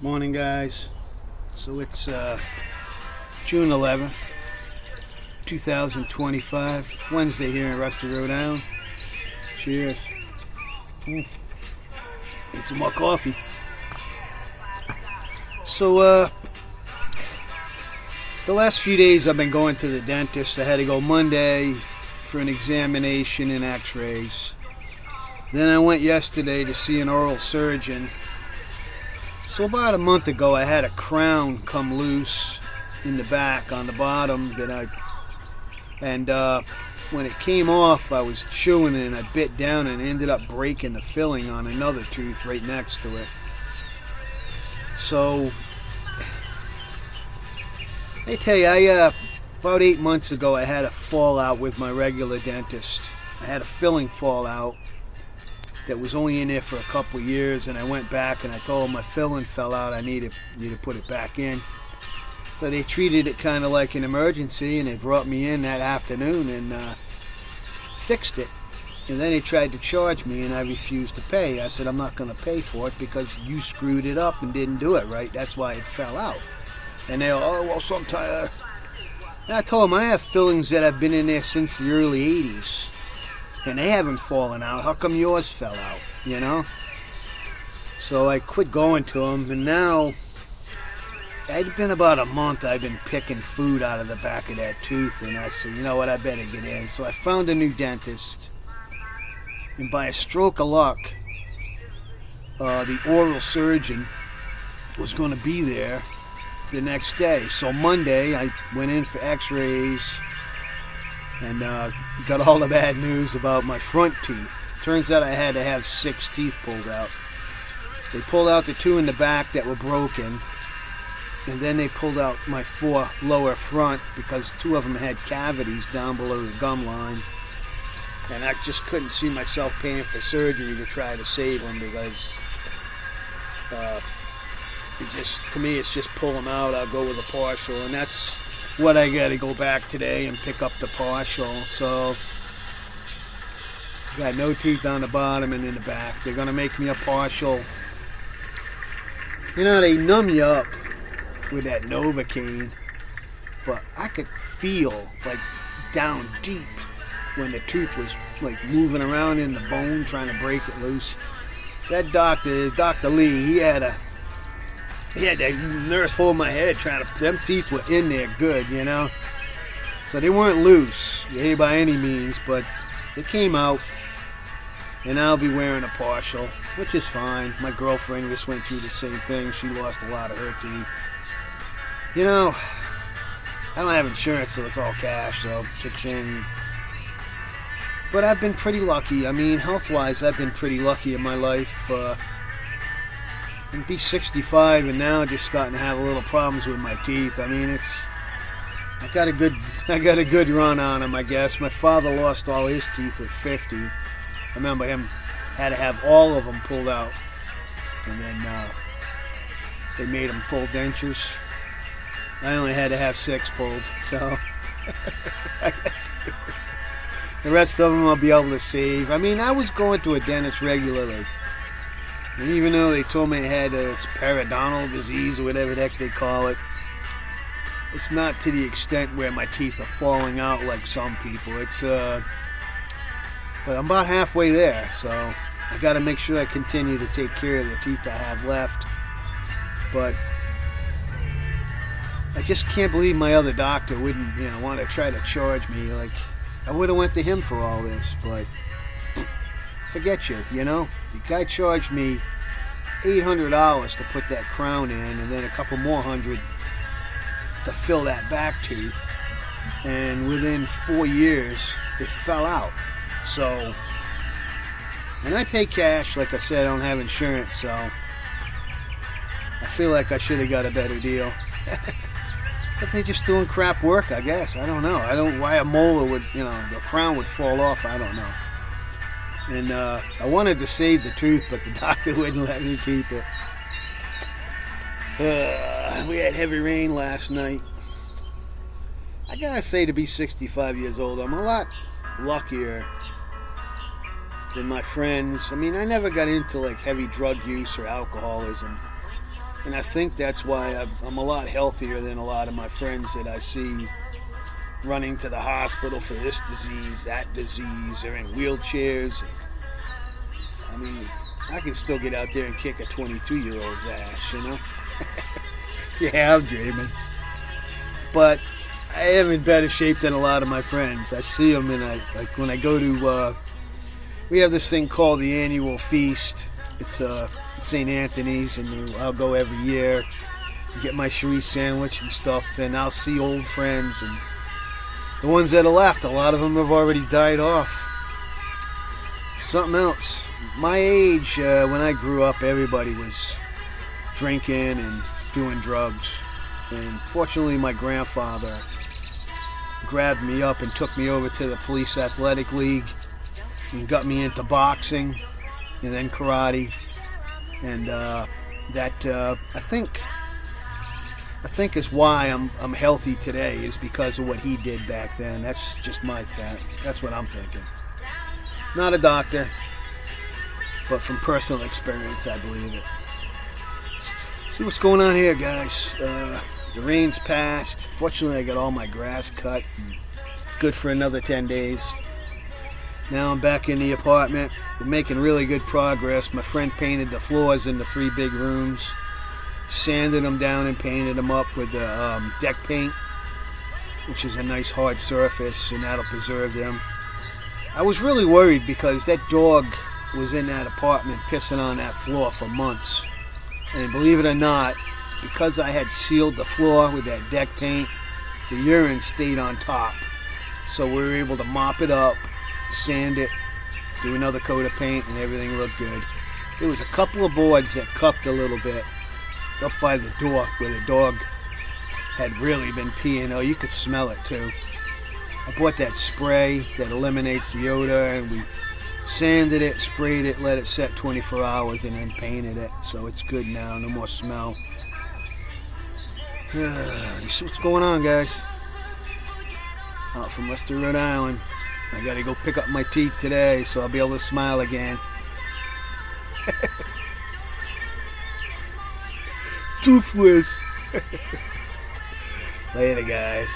Morning, guys. So it's June 11th, 2025, Wednesday here in Rusty, Rhode Island. Cheers. Need some more coffee. So, the last few days I've been going to the dentist. I had to go Monday for an examination and x-rays. Then I went yesterday to see an oral surgeon. So about a month ago, I had a crown come loose in the back on the bottom and when it came off, I was chewing it and I bit down and ended up breaking the filling on another tooth right next to it. So, I tell you, about 8 months ago, I had a fallout with my regular dentist. I had a filling fallout that was only in there for a couple years, and I went back and I told him my filling fell out. I need to put it back in. So they treated it kind of like an emergency, and they brought me in that afternoon and fixed it. And then they tried to charge me, and I refused to pay. I said, I'm not going to pay for it because you screwed it up and didn't do it right. That's why it fell out. And they sometimes. And I told them I have fillings that have been in there since the early 80s. And they haven't fallen out. How come yours fell out, you know? So I quit going to them, and now it'd been about a month I've been picking food out of the back of that tooth, and I said, you know what, I better get in. So I found a new dentist, and by a stroke of luck, the oral surgeon was going to be there the next day. So Monday, I went in for x-rays, and got all the bad news about my front teeth. Turns out I had to have 6 teeth pulled out. They pulled out the 2 in the back that were broken, and then they pulled out my 4 lower front because 2 of them had cavities down below the gum line. And I just couldn't see myself paying for surgery to try to save them because to me, it's just pull them out. I'll go with a partial, and that's what I got to go back today and pick up the partial. So got no teeth on the bottom and in the back. They're gonna make me a partial. You know, they numb you up with that Novocaine, but I could feel like down deep when the tooth was like moving around in the bone trying to break it loose. That doctor, Dr. Lee, he had that nurse hold my head them teeth were in there good, you know. So they weren't loose, by any means, but they came out, and I'll be wearing a partial, which is fine. My girlfriend just went through the same thing. She lost a lot of her teeth. You know, I don't have insurance, so it's all cash, so cha-ching. But I've been pretty lucky. I mean, health-wise, I've been pretty lucky in my life. And be 65 and now just starting to have a little problems with my teeth. I mean, I got a good run on them, I guess. My father lost all his teeth at 50. I remember him had to have all of them pulled out, and then they made him full dentures. I only had to have 6 pulled, so I guess the rest of them I'll be able to save. I mean, I was going to a dentist regularly. And even though they told me I had it's periodontal disease or whatever the heck they call it, it's not to the extent where my teeth are falling out like some people. But I'm about halfway there, so I got to make sure I continue to take care of the teeth I have left. But I just can't believe my other doctor wouldn't, want to try to charge me. Like, I would have went to him for all this, but forget you, The guy charged me $800 to put that crown in, and then a couple more hundred to fill that back tooth. And within 4 years, it fell out. So, and I pay cash. Like I said, I don't have insurance, so I feel like I should have got a better deal. But they're just doing crap work, I guess. I don't know. Why a molar would, the crown would fall off, I don't know. And I wanted to save the tooth, but the doctor wouldn't let me keep it. We had heavy rain last night. I gotta say, to be 65 years old, I'm a lot luckier than my friends. I mean, I never got into like heavy drug use or alcoholism. And I think that's why I'm a lot healthier than a lot of my friends that I see running to the hospital for this disease, that disease. They're in wheelchairs. I mean, I can still get out there and kick a 22-year-old's ass, you know? Yeah, I'm dreaming. But I am in better shape than a lot of my friends. I see them, and like when I go to, we have this thing called the annual feast. It's St. Anthony's, and I'll go every year, get my cherie sandwich and stuff, and I'll see old friends, and the ones that are left, a lot of them have already died off. Something else. My age, when I grew up, everybody was drinking and doing drugs. And fortunately, my grandfather grabbed me up and took me over to the police athletic league and got me into boxing and then karate. And I think is why I'm healthy today, is because of what he did back then. That's just my thing. That's what I'm thinking. Not a doctor, but from personal experience, I believe it. See what's going on here, guys. The rain's passed. Fortunately, I got all my grass cut and good for another 10 days. Now I'm back in the apartment. We're making really good progress. My friend painted the floors in the 3 big rooms, sanded them down and painted them up with the deck paint, which is a nice hard surface, and that'll preserve them. I was really worried because that dog was in that apartment pissing on that floor for months. And believe it or not, because I had sealed the floor with that deck paint, the urine stayed on top. So we were able to mop it up, sand it, do another coat of paint, and everything looked good. There was a couple of boards that cupped a little bit up by the door where the dog had really been peeing. Oh, you could smell it too. I bought that spray that eliminates the odor, and we sanded it, sprayed it, let it set 24 hours, and then painted it. So it's good now, no more smell. You see what's going on, guys? Out from Western Rhode Island. I gotta go pick up my teeth today, so I'll be able to smile again. Toothless. Later, guys.